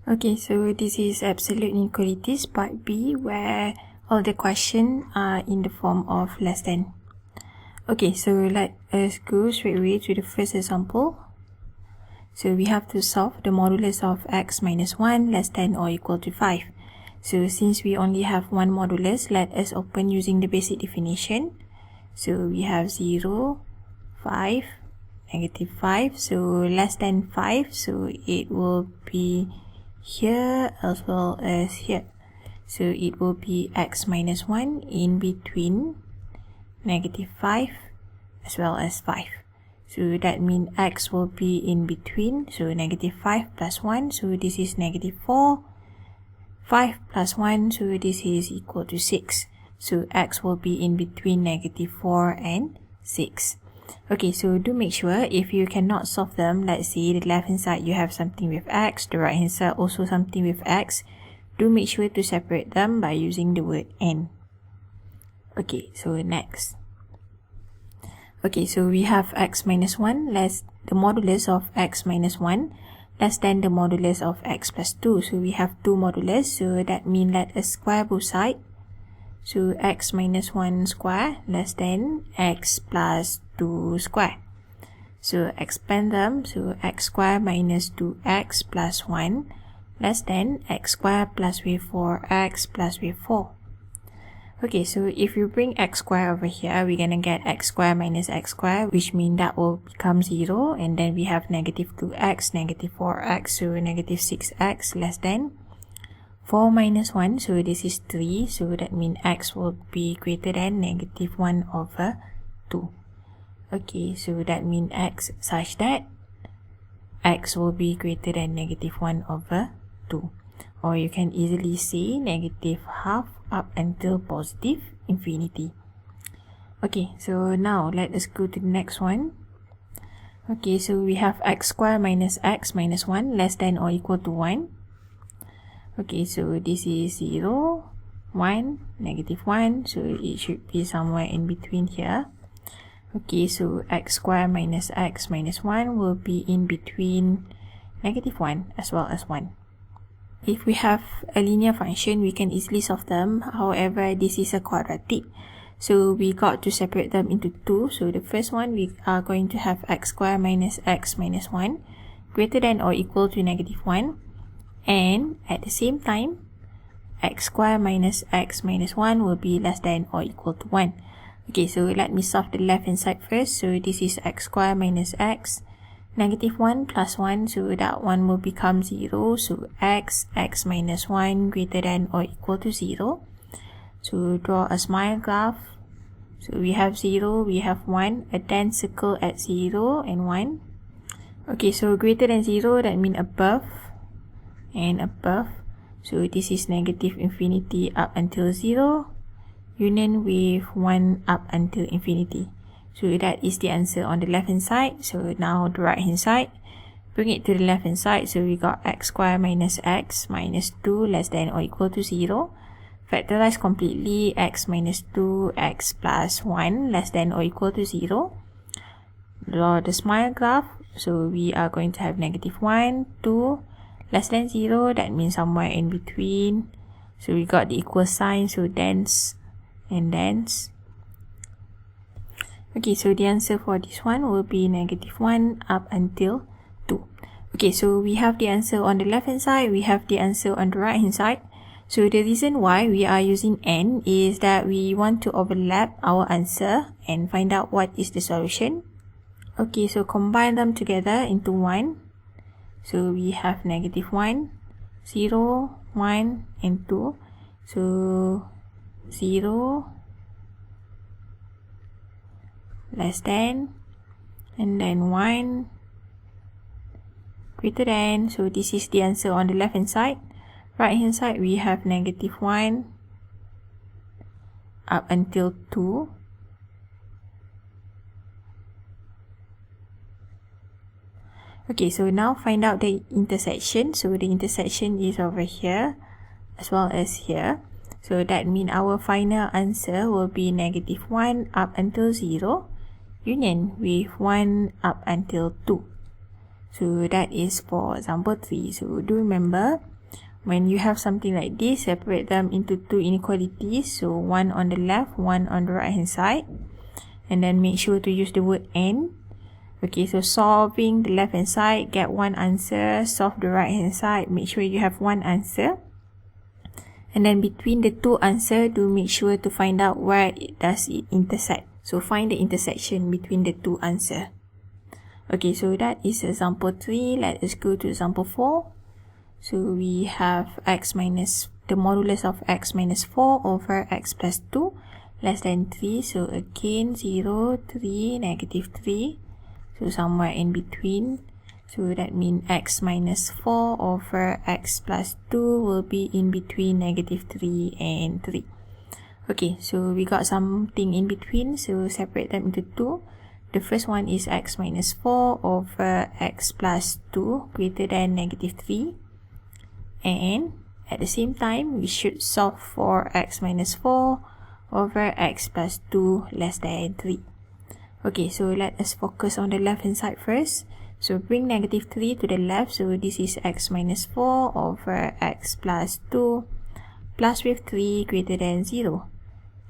Okay, so this is absolute inequalities part B, where all the questions are in the form of less than. Okay, so let us go straight away to the first example. So we have to solve the modulus of x minus 1 less than or equal to 5. So since we only have one modulus, let us open using the basic definition. So we have 0, 5, negative 5, so less than 5, so it will be here as well as here. So it will be x minus 1 in between negative 5 as well as 5. So that means x will be in between, so negative 5 plus 1, so this is negative 4. 5 plus 1, so this is equal to 6. So x will be in between negative 4 and 6. Okay, so do make sure if you cannot solve them, let's say the left hand side you have something with x, the right hand side also something with x, do make sure to separate them by using the word and. Okay, so next. Okay, so we have x minus 1 less the modulus of x minus 1 less than the modulus of x plus 2. So we have two modulus, so that means let us square both sides. So x minus 1 square less than x plus 2 square. So expand them, so x square minus 2x plus 1 less than x square plus with 4x plus with 4. Okay, so if you bring x square over here, we're gonna get x square minus x square, which means that will become 0, and then we have negative 2x, negative 4x, so negative 6x less than 4 minus 1, so this is 3, so that means x will be greater than negative 1 over 2. Okay, so that means x such that x will be greater than negative 1 over 2. Or you can easily say negative half up until positive infinity. Okay, so now let us go to the next one. Okay, so we have x square minus x minus 1 less than or equal to 1. Okay, so this is 0, 1, negative 1, so it should be somewhere in between here. Okay, so x square minus x minus 1 will be in between negative 1 as well as 1. If we have a linear function, we can easily solve them. However, this is a quadratic, so we got to separate them into two. So the first one, we are going to have x square minus x minus 1 greater than or equal to negative 1. And at the same time, x square minus x minus 1 will be less than or equal to 1. Okay, so let me solve the left hand side first. So this is x square minus x, negative 1 plus 1, so that one will become 0. So x minus 1 greater than or equal to 0. So draw a smile graph. So we have 0, we have 1, a dense circle at 0 and 1. Okay, so greater than 0, that means above and above. So this is negative infinity up until 0, union with 1 up until infinity. So that is the answer on the left hand side. So now the right hand side, bring it to the left hand side. So we got x square minus x minus 2 less than or equal to 0. Factorize completely, x minus 2, x plus 1 less than or equal to 0. Draw the smile graph. So we are going to have negative 1, 2 less than 0. That means somewhere in between. So we got the equal sign, so dense and dense. Okay, so the answer for this one will be negative 1 up until 2. Okay, so we have the answer on the left hand side, we have the answer on the right hand side. So the reason why we are using and is that we want to overlap our answer and find out what is the solution. Okay, so combine them together into 1. So we have negative 1, 0, 1 and 2. So 0 less than, and then 1 greater than. So this is the answer on the left hand side. Right hand side, we have negative 1 up until 2. Okay, so now find out the intersection. So the intersection is over here as well as here. So that means our final answer will be negative 1 up until 0, union with 1 up until 2. So that is for example 3. So do remember, when you have something like this, separate them into two inequalities. So one on the left, one on the right hand side. And then make sure to use the word and. Okay, so solving the left hand side, get one answer. Solve the right hand side, make sure you have one answer. And then between the two answers, do make sure to find out where does it intersect. So find the intersection between the two answers. Okay, so that is example 3. Let us go to example 4. So we have the modulus of x minus 4 over x plus 2 less than 3. So again 0, 3, negative 3. So somewhere in between. So that means x minus 4 over x plus 2 will be in between negative 3 and 3. Okay, so we got something in between. So separate them into two. The first one is x minus 4 over x plus 2 greater than negative 3. And at the same time, we should solve for x minus 4 over x plus 2 less than 3. Okay, so let us focus on the left hand side first. So bring negative 3 to the left. So this is x minus 4 over x plus 2 plus with 3 greater than 0.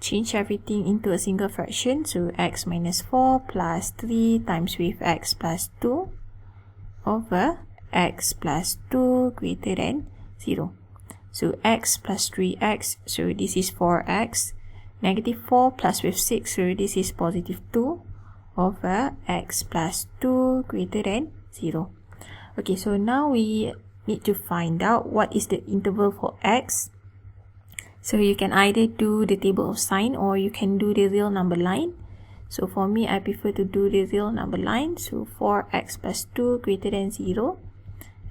Change everything into a single fraction. So x minus 4 plus 3 times with x plus 2 over x plus 2 greater than 0. So x plus 3x, so this is 4x. Negative 4 plus with 6, so this is positive 2 over x plus 2 greater than 0. Okay, so now we need to find out what is the interval for x. So you can either do the table of sign or you can do the real number line. So for me, I prefer to do the real number line. So for x plus 2 greater than 0,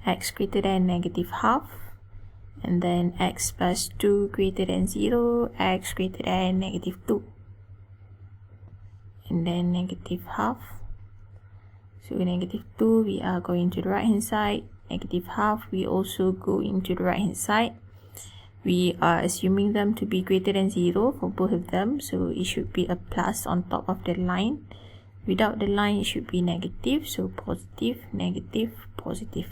x greater than negative half, and then x plus 2 greater than 0, x greater than negative 2. And then negative half. So negative 2, we are going to the right hand side. Negative half, we also go into the right hand side. We are assuming them to be greater than 0 for both of them. So it should be a plus on top of the line. Without the line, it should be negative. So positive, negative, positive.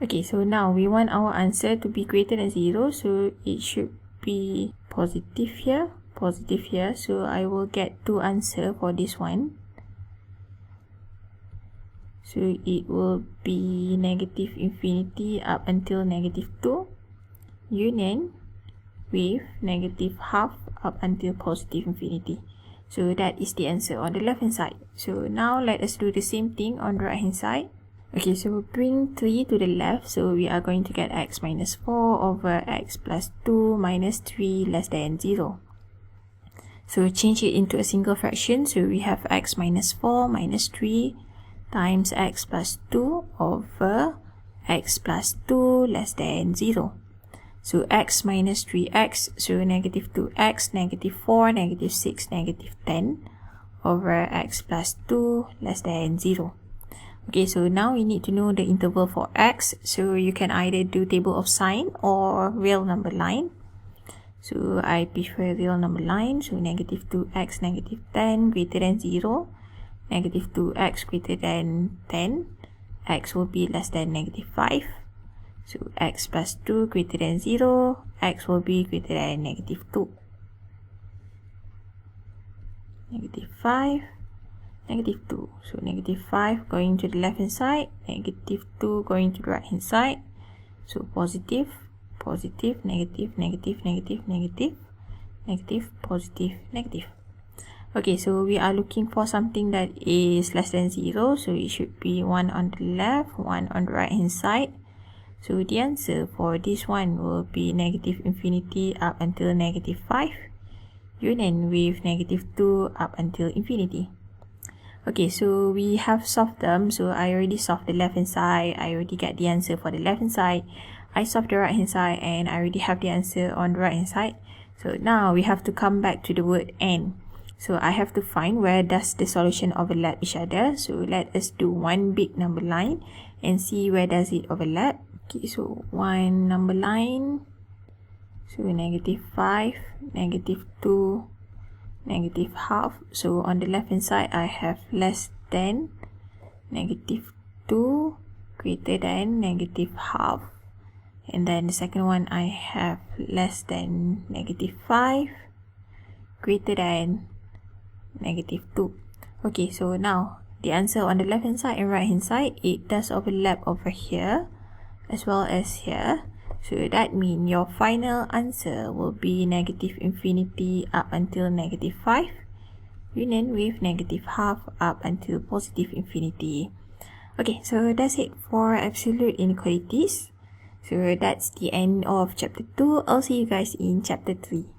Okay, so now we want our answer to be greater than 0. So it should be positive here. Positive here, so I will get two answers for this one. So it will be negative infinity up until negative 2 union with negative half up until positive infinity. So that is the answer on the left hand side. So now let us do the same thing on the right hand side. Okay, so bring 3 to the left. So we are going to get x minus 4 over x plus 2 minus 3 less than 0. So change it into a single fraction. So we have x minus 4 minus 3 times x plus 2 over x plus 2 less than 0. So x minus 3x, so negative 2x, negative 4, negative 6, negative 10 over x plus 2 less than 0. Okay, so now we need to know the interval for x. So you can either do table of sign or real number line. So I prefer real number line. So negative 2x, negative 10 greater than 0. Negative 2x greater than 10. X will be less than negative 5. So x plus 2 greater than 0. X will be greater than negative 2. Negative 5. Negative 2. So negative 5 going to the left hand side. Negative 2 going to the right hand side. So positive. Positive, negative, negative, negative, negative, negative, positive, negative. Okay, so we are looking for something that is less than 0. So it should be 1 on the left, 1 on the right hand side. So the answer for this one will be negative infinity up until negative 5. Union with negative 2 up until infinity. Okay, so we have solved them. So I already solved the left hand side. I already get the answer for the left hand side. I solved the right hand side and I already have the answer on the right hand side. So now we have to come back to the word and. So I have to find where does the solution overlap each other. So let us do one big number line and see where does it overlap. Okay, so one number line. So negative 5, negative 2, negative half. So on the left hand side I have less than negative 2 greater than negative half. And then the second one, I have less than negative 5, greater than negative 2. Okay, so now the answer on the left hand side and right hand side, it does overlap over here as well as here. So that means your final answer will be negative infinity up until negative 5, union with negative half up until positive infinity. Okay, so that's it for absolute inequalities. So that's the end of chapter 2. I'll see you guys in chapter 3.